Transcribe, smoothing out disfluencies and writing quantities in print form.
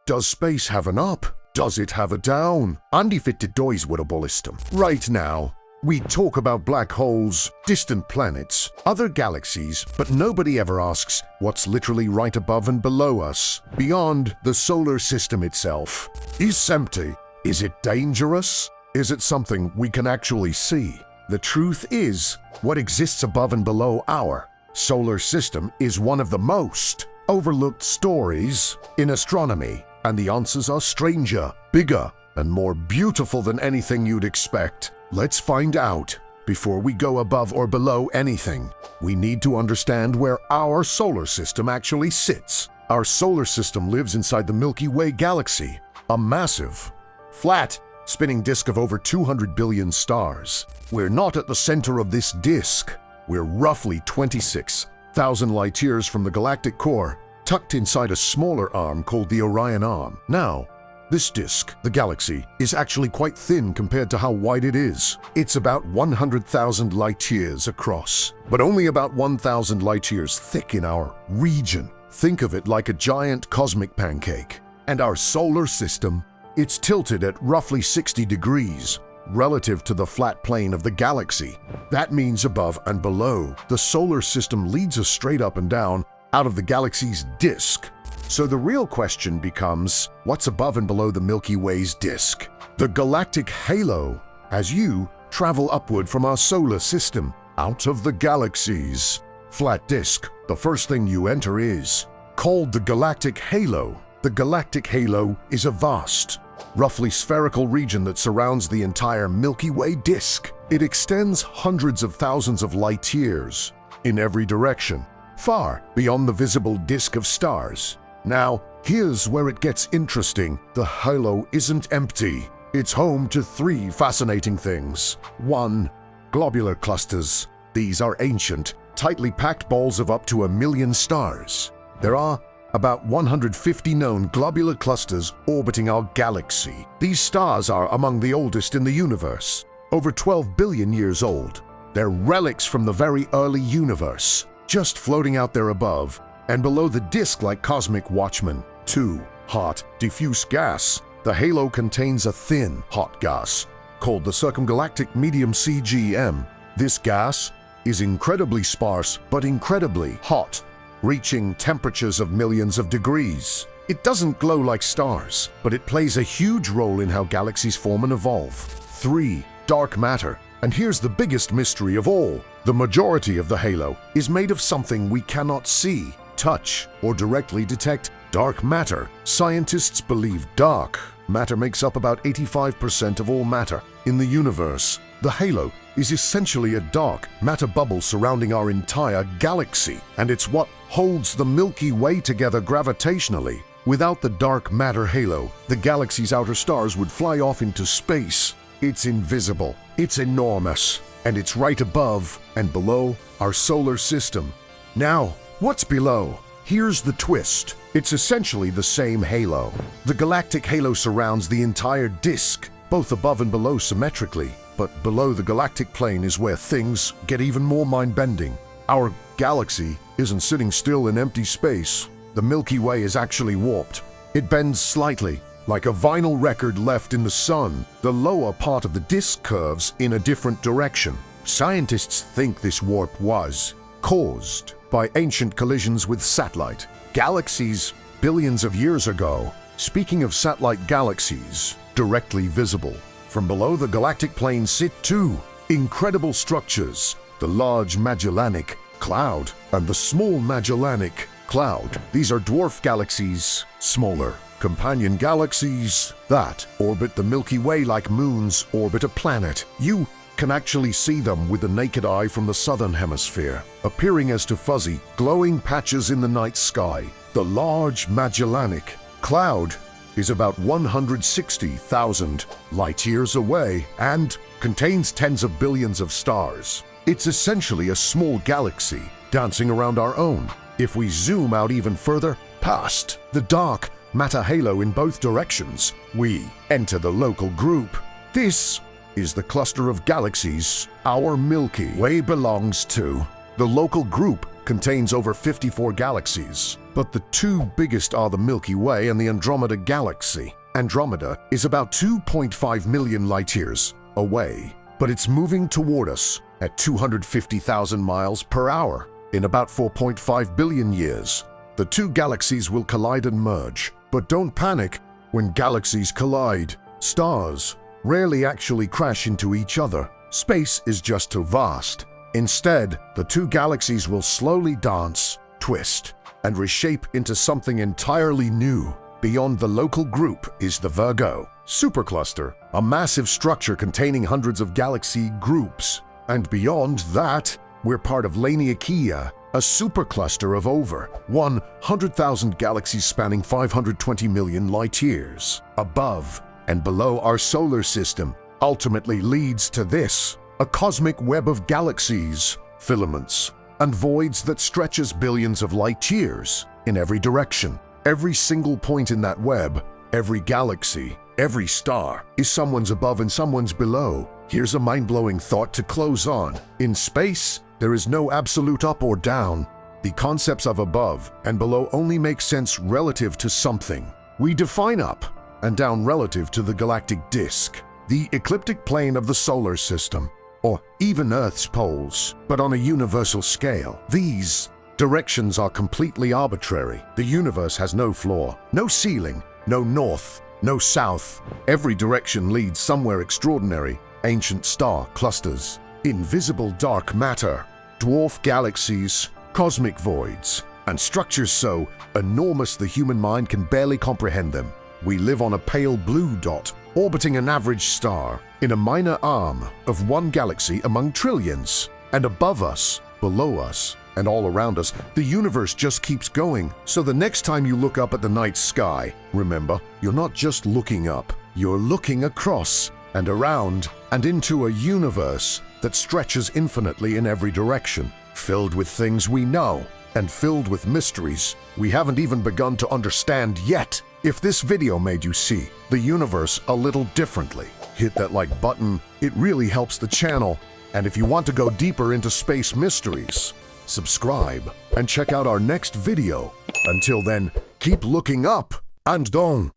Does space have an up? Does it have a down? And if it does, what a ballistum. Right now, we talk about black holes, distant planets, other galaxies, but nobody ever asks what's literally right above and below us, beyond the solar system itself. Is empty? Is it dangerous? Is it something we can actually see? The truth is, what exists above and below our solar system is one of the most overlooked stories in astronomy, and the answers are stranger, bigger, and more beautiful than anything you'd expect. Let's find out. Before we go above or below anything, we need to understand where our solar system actually sits. Our solar system lives inside the Milky Way galaxy, a massive, flat, spinning disk of over 200 billion stars. We're not at the center of this disk. We're roughly 26,000 light-years from the galactic core, tucked inside a smaller arm called the Orion Arm. Now, this disk, the galaxy, is actually quite thin compared to how wide it is. It's about 100,000 light-years across, but only about 1,000 light-years thick in our region. Think of it like a giant cosmic pancake. And our solar system, it's tilted at roughly 60 degrees relative to the flat plane of the galaxy. That means above and below, the solar system leads us straight up and down out of the galaxy's disk. So the real question becomes, what's above and below the Milky Way's disk? The galactic halo, as you travel upward from our solar system, out of the galaxy's flat disk. The first thing you enter is called the galactic halo. The galactic halo is a vast, roughly spherical region that surrounds the entire Milky Way disk. It extends hundreds of thousands of light-years in every direction, far beyond the visible disk of stars. Now, here's where it gets interesting. The halo isn't empty. It's home to three fascinating things. 1. Globular clusters. These are ancient, tightly packed balls of up to 1 million stars. There are about 150 known globular clusters orbiting our galaxy. These stars are among the oldest in the universe, over 12 billion years old. They're relics from the very early universe, just floating out there above and below the disk like cosmic watchmen. 2. Hot, diffuse gas. The halo contains a thin, hot gas called the circumgalactic medium CGM. This gas is incredibly sparse but incredibly hot, reaching temperatures of millions of degrees. It doesn't glow like stars, but it plays a huge role in how galaxies form and evolve. 3. Dark matter. And here's the biggest mystery of all. The majority of the halo is made of something we cannot see, touch, or directly detect. Dark matter. Scientists believe dark matter makes up about 85% of all matter in the universe. The halo is essentially a dark matter bubble surrounding our entire galaxy, and it's what holds the Milky Way together gravitationally. Without the dark matter halo, the galaxy's outer stars would fly off into space. It's invisible, it's enormous, and it's right above and below our solar system. Now, what's below? Here's the twist. It's essentially the same halo. The galactic halo surrounds the entire disk, both above and below symmetrically. But below the galactic plane is where things get even more mind-bending. Our galaxy isn't sitting still in empty space. The Milky Way is actually warped. It bends slightly, like a vinyl record left in the sun. The lower part of the disk curves in a different direction. Scientists think this warp was caused by ancient collisions with satellite galaxies billions of years ago. Speaking of satellite galaxies, directly visible from below the galactic plane sit two incredible structures, the large Magellanic Cloud and the small Magellanic Cloud. These are dwarf galaxies, smaller companion galaxies that orbit the Milky Way like moons orbit a planet. You can actually see them with the naked eye from the southern hemisphere, appearing as to fuzzy, glowing patches in the night sky. The large Magellanic Cloud is about 160,000 light-years away and contains tens of billions of stars. It's essentially a small galaxy dancing around our own. If we zoom out even further, past the dark matter halo in both directions, we enter the local group. This is the cluster of galaxies our Milky Way belongs to. The local group contains over 54 galaxies, but the two biggest are the Milky Way and the Andromeda Galaxy. Andromeda is about 2.5 million light-years away, but it's moving toward us at 250,000 miles per hour in about 4.5 billion years. The two galaxies will collide and merge, but don't panic. When galaxies collide, stars rarely actually crash into each other. Space is just too vast. Instead, the two galaxies will slowly dance, twist, and reshape into something entirely new. Beyond the local group is the Virgo supercluster, a massive structure containing hundreds of galaxy groups. And beyond that, we're part of Laniakea, a supercluster of over 100,000 galaxies spanning 520 million light-years. Above and below our solar system ultimately leads to this, a cosmic web of galaxies, filaments, and voids that stretches billions of light-years in every direction. Every single point in that web, every galaxy, every star, is someone's above and someone's below. Here's a mind-blowing thought to close on. In space, there is no absolute up or down. The concepts of above and below only make sense relative to something. We define up and down relative to the galactic disk, the ecliptic plane of the solar system, or even Earth's poles. But on a universal scale, these directions are completely arbitrary. The universe has no floor, no ceiling, no north, no south. Every direction leads somewhere extraordinary. Ancient star clusters, invisible dark matter, dwarf galaxies, cosmic voids, and structures so enormous the human mind can barely comprehend them. We live on a pale blue dot, orbiting an average star, in a minor arm of one galaxy among trillions. And above us, below us, and all around us, the universe just keeps going. So the next time you look up at the night sky, remember, you're not just looking up, you're looking across and around and into a universe that stretches infinitely in every direction, filled with things we know and filled with mysteries we haven't even begun to understand yet. If this video made you see the universe a little differently, hit that like button. It really helps the channel. And if you want to go deeper into space mysteries, subscribe and check out our next video. Until then, keep looking up and don't